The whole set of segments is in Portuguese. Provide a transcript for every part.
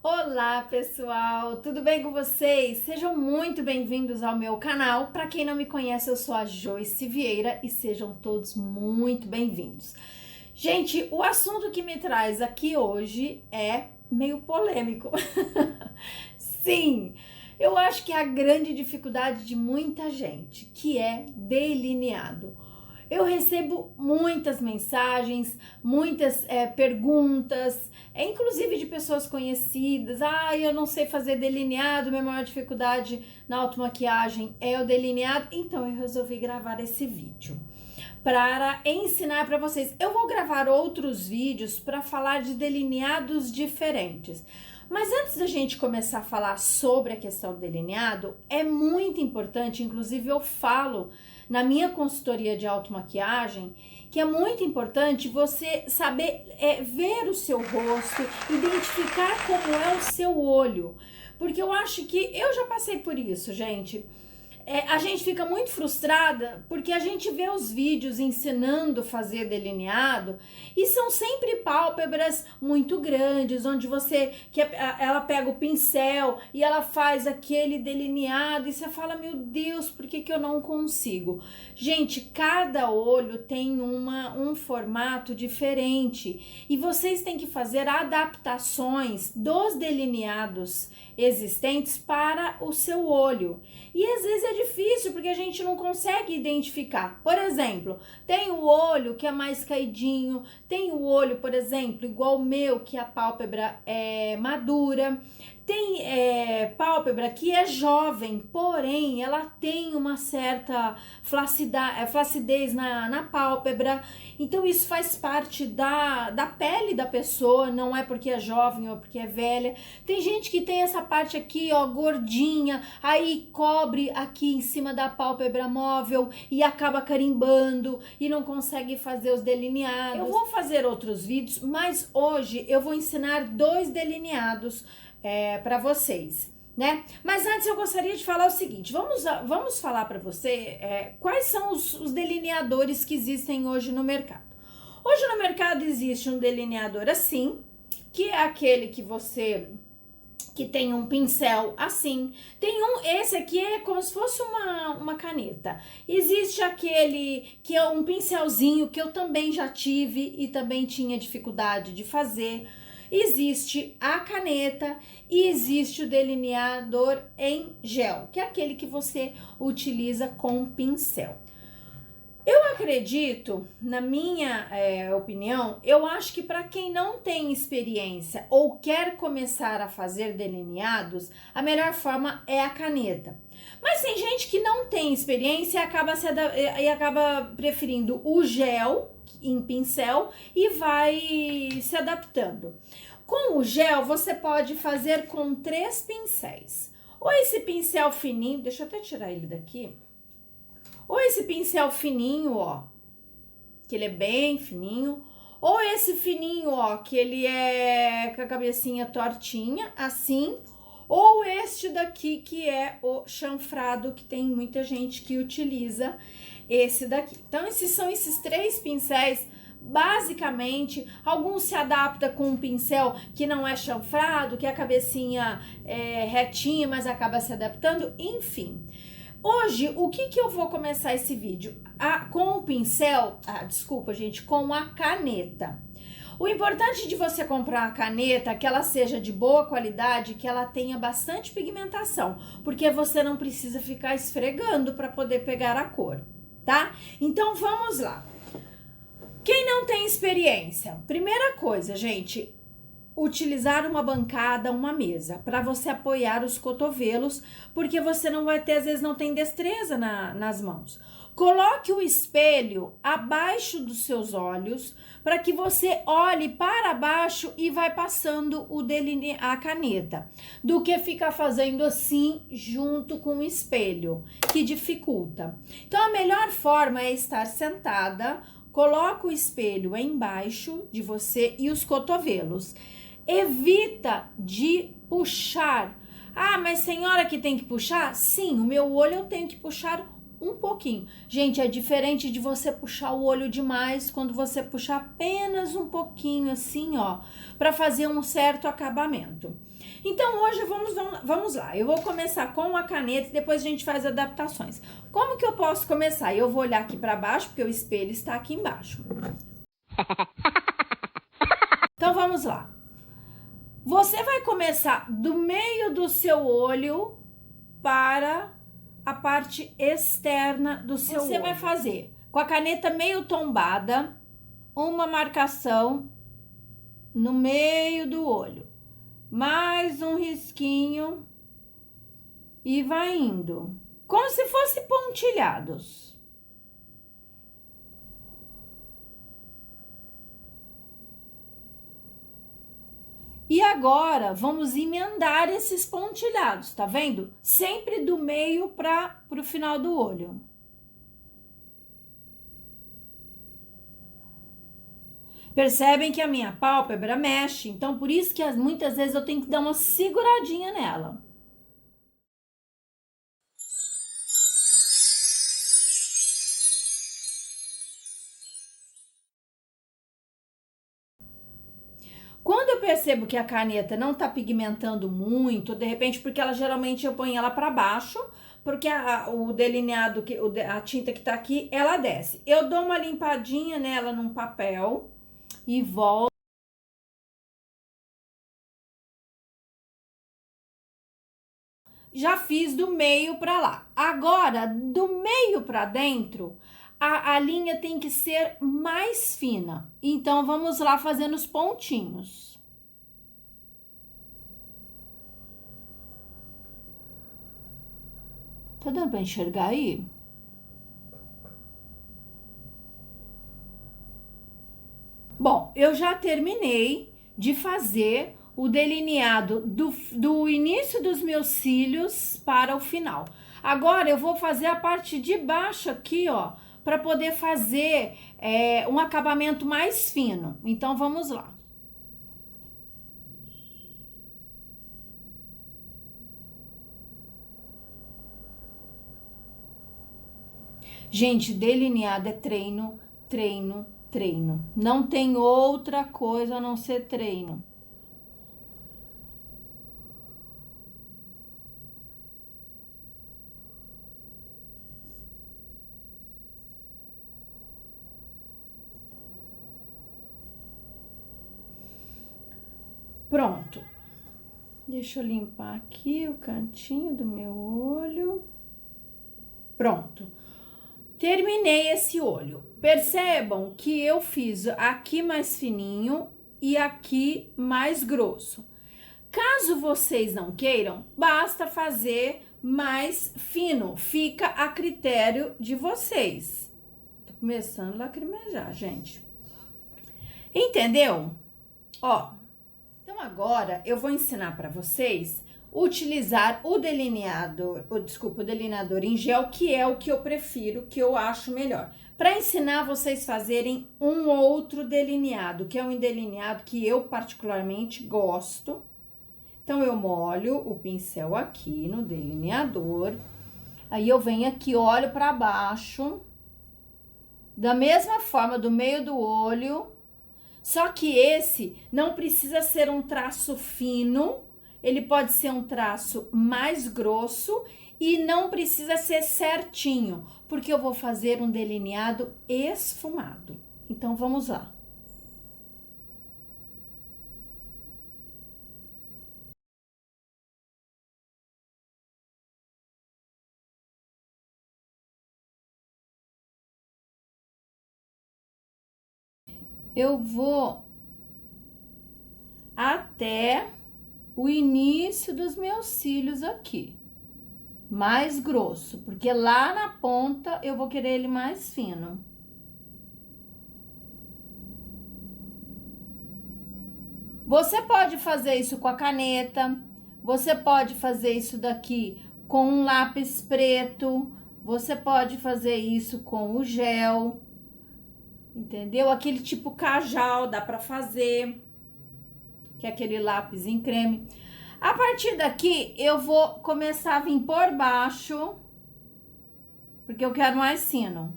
Olá, pessoal! Tudo bem com vocês? Sejam muito bem-vindos ao meu canal. Para quem não me conhece, eu sou a Joyce Vieira e sejam todos muito bem-vindos. Gente, o assunto que me traz aqui hoje é meio polêmico. Sim, eu acho que é a grande dificuldade de muita gente, que é delineado. Eu recebo muitas mensagens, muitas perguntas, inclusive de pessoas conhecidas. Ah, eu não sei fazer delineado, minha maior dificuldade na automaquiagem é o delineado. Então eu resolvi gravar esse vídeo para ensinar para vocês. Eu vou gravar outros vídeos para falar de delineados diferentes. Mas antes da gente começar a falar sobre a questão do delineado, é muito importante, inclusive eu falo na minha consultoria de automaquiagem, que é muito importante você saber ver o seu rosto, identificar como é o seu olho. Porque eu acho que eu já passei por isso, gente. A gente fica muito frustrada porque a gente vê os vídeos ensinando a fazer delineado e são sempre pálpebras muito grandes, onde ela pega o pincel e ela faz aquele delineado e você fala, meu Deus, por que eu não consigo? Gente, cada olho tem um formato diferente e vocês têm que fazer adaptações dos delineados existentes para o seu olho. E às vezes é difícil porque a gente não consegue identificar. Por exemplo, tem o olho que é mais caidinho, tem o olho, por exemplo, igual o meu, que a pálpebra é madura. Tem pálpebra que é jovem, porém ela tem uma certa flacidez na pálpebra. Então isso faz parte da pele da pessoa, não é porque é jovem ou porque é velha. Tem gente que tem essa parte aqui, ó, gordinha, aí cobre aqui em cima da pálpebra móvel e acaba carimbando e não consegue fazer os delineados. Eu vou fazer outros vídeos, mas hoje eu vou ensinar 2 delineados para vocês, né? Mas antes eu gostaria de falar o seguinte, vamos falar para você quais são os delineadores que existem hoje no mercado. Hoje no mercado existe um delineador assim, que é aquele que tem um pincel assim, esse aqui é como se fosse uma caneta. Existe aquele que é um pincelzinho que eu também já tive e também tinha dificuldade de fazer. Existe a caneta e existe o delineador em gel, que é aquele que você utiliza com pincel. Eu acredito, na minha opinião, eu acho que para quem não tem experiência ou quer começar a fazer delineados, a melhor forma é a caneta. Mas tem gente que não tem experiência e acaba preferindo o gel em pincel e vai se adaptando. Com o gel, você pode fazer com 3 pincéis. Ou esse pincel fininho, deixa eu até tirar ele daqui. Ou esse pincel fininho, ó, que ele é bem fininho. Ou esse fininho, ó, que ele é com a cabecinha tortinha, assim. Ou este daqui, que é o chanfrado, que tem muita gente que utiliza esse daqui. Então, são esses 3 pincéis. Basicamente, alguns se adapta com um pincel que não é chanfrado, que a cabecinha é retinha, mas acaba se adaptando, enfim. Hoje, o que eu vou começar esse vídeo? Com o pincel, desculpa gente, com a caneta. O importante de você comprar uma caneta é que ela seja de boa qualidade, que ela tenha bastante pigmentação, porque você não precisa ficar esfregando para poder pegar a cor, tá? Então, vamos lá. Quem não tem experiência? Primeira coisa, gente, utilizar uma bancada, uma mesa, para você apoiar os cotovelos, porque você não vai ter, às vezes não tem destreza nas mãos. Coloque o espelho abaixo dos seus olhos, para que você olhe para baixo e vai passando a caneta, do que ficar fazendo assim junto com o espelho, que dificulta. Então, a melhor forma é estar sentada. Coloca o espelho embaixo de você e os cotovelos. Evita de puxar. Ah, mas senhora que tem que puxar? Sim, o meu olho eu tenho que puxar um pouquinho. Gente, é diferente de você puxar o olho demais quando você puxar apenas um pouquinho assim, ó, para fazer um certo acabamento. Então, hoje vamos lá. Eu vou começar com a caneta e depois a gente faz adaptações. Como que eu posso começar? Eu vou olhar aqui para baixo, porque o espelho está aqui embaixo. Então, vamos lá. Você vai começar do meio do seu olho para a parte externa do seu olho. Você vai fazer com a caneta meio tombada uma marcação no meio do olho, mais um risquinho e vai indo, como se fosse pontilhados. E agora, vamos emendar esses pontilhados, tá vendo? Sempre do meio para o final do olho. Percebem que a minha pálpebra mexe, então por isso que muitas vezes eu tenho que dar uma seguradinha nela. Quando eu percebo que a caneta não tá pigmentando muito, de repente, porque ela geralmente eu ponho ela para baixo, porque o delineado, a tinta que tá aqui, ela desce. Eu dou uma limpadinha nela num papel e volto. Já fiz do meio para lá. Agora, do meio para dentro, a linha tem que ser mais fina. Então, vamos lá fazendo os pontinhos. Tá dando para enxergar aí? Bom, eu já terminei de fazer o delineado do início dos meus cílios para o final. Agora eu vou fazer a parte de baixo aqui, ó, para poder fazer um acabamento mais fino. Então vamos lá. Gente, delineado é treino, treino, treino. Não tem outra coisa a não ser treino. Pronto. Deixa eu limpar aqui o cantinho do meu olho. Pronto. Terminei esse olho. Percebam que eu fiz aqui mais fininho e aqui mais grosso. Caso vocês não queiram, basta fazer mais fino. Fica a critério de vocês. Tô começando a lacrimejar, gente. Entendeu? Ó, então agora eu vou ensinar para vocês utilizar o delineador, o delineador em gel, que é o que eu prefiro, que eu acho melhor. Para ensinar vocês fazerem um outro delineado, que é um delineado que eu particularmente gosto. Então, eu molho o pincel aqui no delineador, aí eu venho aqui, olho para baixo, da mesma forma, do meio do olho, só que esse não precisa ser um traço fino, ele pode ser um traço mais grosso e não precisa ser certinho, porque eu vou fazer um delineado esfumado. Então, vamos lá. Eu vou até o início dos meus cílios aqui, mais grosso, porque lá na ponta eu vou querer ele mais fino. Você pode fazer isso com a caneta, você pode fazer isso daqui com um lápis preto, você pode fazer isso com o gel, entendeu? Aquele tipo cajal dá pra fazer, que é aquele lápis em creme. A partir daqui, eu vou começar a vir por baixo porque eu quero mais fino.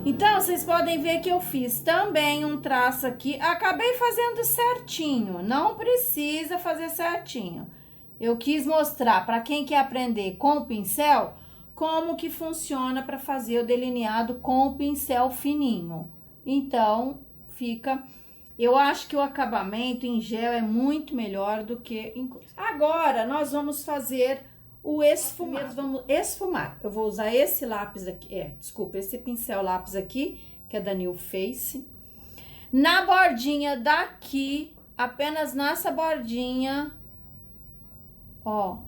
Então, vocês podem ver que eu fiz também um traço aqui. Acabei fazendo certinho, não precisa fazer certinho. Eu quis mostrar para quem quer aprender com o pincel, como que funciona para fazer o delineado com o pincel fininho. Então, fica... Eu acho que o acabamento em gel é muito melhor do que em coisa. Agora, nós vamos fazer o esfumado. Vamos esfumar. Eu vou usar esse lápis aqui, desculpa, esse pincel lápis aqui, que é da New Face. Na bordinha daqui, apenas nessa bordinha, ó,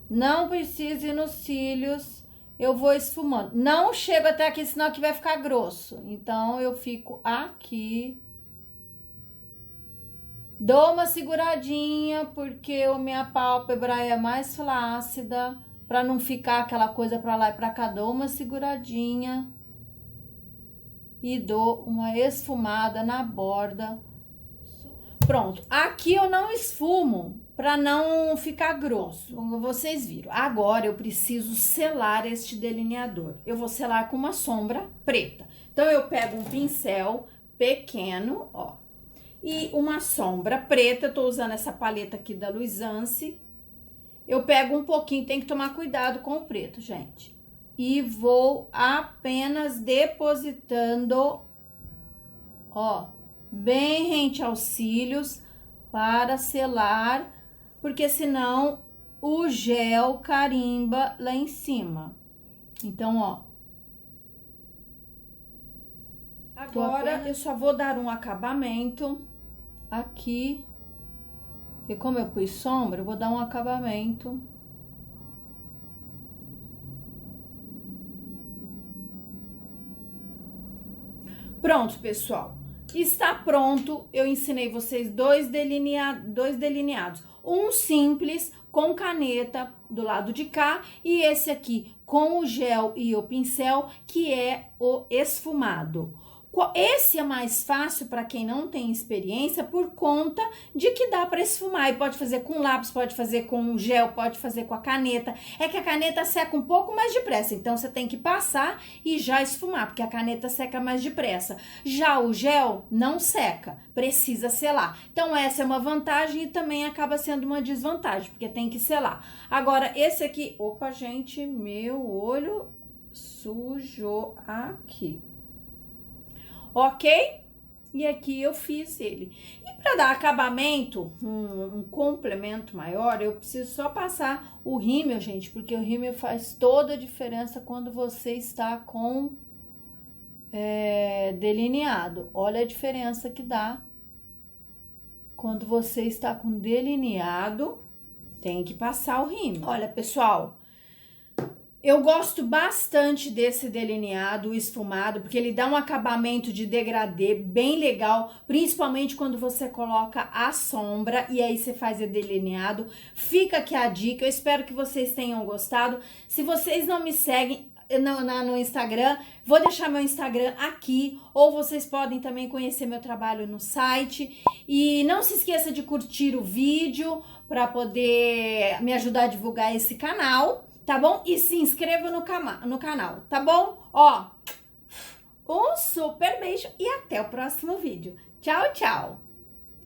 não precisa ir nos cílios, eu vou esfumando. Não chego até aqui, senão aqui vai ficar grosso. Então, eu fico aqui. Dou uma seguradinha, porque a minha pálpebra é mais flácida, para não ficar aquela coisa para lá e para cá. Dou uma seguradinha e dou uma esfumada na borda. Pronto, aqui eu não esfumo para não ficar grosso, como vocês viram. Agora eu preciso selar este delineador. Eu vou selar com uma sombra preta. Então eu pego um pincel pequeno, ó, e uma sombra preta. Eu tô usando essa paleta aqui da Luisance. Eu pego um pouquinho, tem que tomar cuidado com o preto, gente. E vou apenas depositando, ó, bem rente aos cílios para selar, porque senão o gel carimba lá em cima. Então, ó. Agora eu só vou dar um acabamento aqui. E como eu pus sombra, eu vou dar um acabamento. Pronto, pessoal. Está pronto. Eu ensinei vocês dois delineados. Um simples com caneta do lado de cá e esse aqui com o gel e o pincel, que é o esfumado. Esse é mais fácil para quem não tem experiência, por conta de que dá para esfumar. E pode fazer com lápis, pode fazer com gel, pode fazer com a caneta. É que a caneta seca um pouco mais depressa, então você tem que passar e já esfumar, porque a caneta seca mais depressa. Já o gel não seca, precisa selar. Então essa é uma vantagem e também acaba sendo uma desvantagem, porque tem que selar. Agora esse aqui, opa gente, meu olho sujou aqui. Ok? E aqui eu fiz ele. E para dar acabamento, um complemento maior, eu preciso só passar o rímel, gente, porque o rímel faz toda a diferença quando você está com delineado. Olha a diferença que dá quando você está com delineado, tem que passar o rímel. Olha, pessoal, eu gosto bastante desse delineado esfumado, porque ele dá um acabamento de degradê bem legal, principalmente quando você coloca a sombra e aí você faz o delineado. Fica aqui a dica, eu espero que vocês tenham gostado. Se vocês não me seguem no Instagram, vou deixar meu Instagram aqui, ou vocês podem também conhecer meu trabalho no site. E não se esqueça de curtir o vídeo para poder me ajudar a divulgar esse canal. Tá bom? E se inscreva no canal, tá bom? Ó, um super beijo e até o próximo vídeo. Tchau, tchau!